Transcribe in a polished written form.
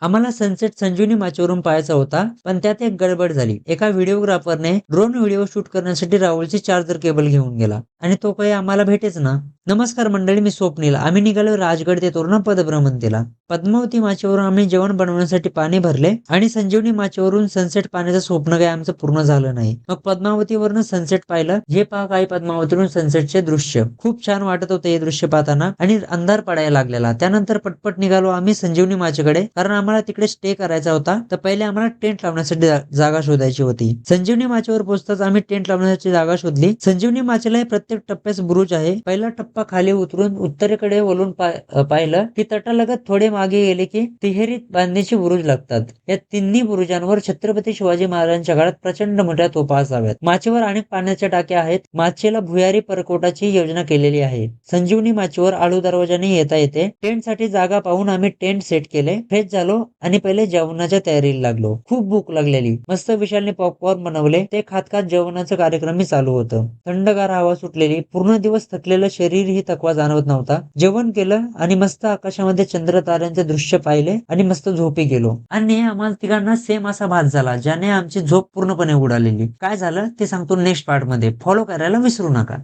आम्हाला सनसेट संजीवनी माचीवरून पाहायचा होता, पण त्यात एक गडबड झाली. एका व्हिडिओग्राफरने ड्रोन व्हिडिओ शूट करण्यासाठी राहुलची चार्जर केबल घेऊन गेला आणि तो काही आम्हाला भेटेच ना. नमस्कार मंडळी, मी स्वप्नील. आम्ही निघालो राजगड ते तोरणा पदभ्रमंतीला. पद्मावती माचीवरून आम्ही जेवण बनवण्यासाठी पाणी भरले आणि संजीवनी माचीवरून सनसेट पाहण्याचं स्वप्न काही आमचं पूर्ण झालं नाही. मग पद्मावतीवरून सनसेट पाहिलं. हे पहा काही पद्मावतीवरून सनसेटचे दृश्य. खूप छान वाटत होते हे दृश्य पाहताना आणि अंधार पडायला लागलेला. त्यानंतर पटपट निघालो आम्ही संजीवनी माचीकडे, कारण आम्हाला तिकडे स्टे करायचा होता. तर पहिले आम्हाला टेंट लावण्यासाठी जागा शोधायची होती. संजीवनी माचीवर पोहोचताच आम्ही टेंट लावण्याची जागा शोधली. संजीवनी माचीला प्रत्येक टप्प्यास बुरुज आहे. पहिला टप्पा खाली उतरून उत्तरेकडे वळून पाहिलं की तटालगत थोडे मागे गेले की तिहेरी बांधणीची बुरुज लागतात. या तिन्ही बुरुजांवर छत्रपती शिवाजी महाराजांच्या काळात प्रचंड मोठ्या तोफा असाव्यात. माचीवर अनेक पाण्याच्या टाक्या आहेत. माचीला भुयारी परकोटाची योजना केलेली आहे. संजीवनी माचीवर आळू दरवाजाने येता येते. टेंट साठी जागा पाहून आम्ही टेंट सेट केले, फ्रेश झालो आणि पहिले जेवणाच्या तयारीला लागलो. खूप भूक लागलेली. मस्त विशालने पॉपकॉर्न बनवले. ते खात खात जेवणाचं कार्यक्रम चालू होतं. थंडगार हवा सुटलेली. पूर्ण दिवस थकलेलं शरीरही थकवा जाणवत नव्हता. जेवण केलं आणि मस्त आकाशामध्ये चंद्र ताऱ्यांचे दृश्य पाहिले आणि मस्त झोपी गेलो. आणि आम्हाला तिघांना सेम असा भास झाला, ज्याने आमची झोप पूर्णपणे उडालेली. काय झालं ते सांगतो नेक्स्ट पार्ट मध्ये. फॉलो करायला विसरू नका.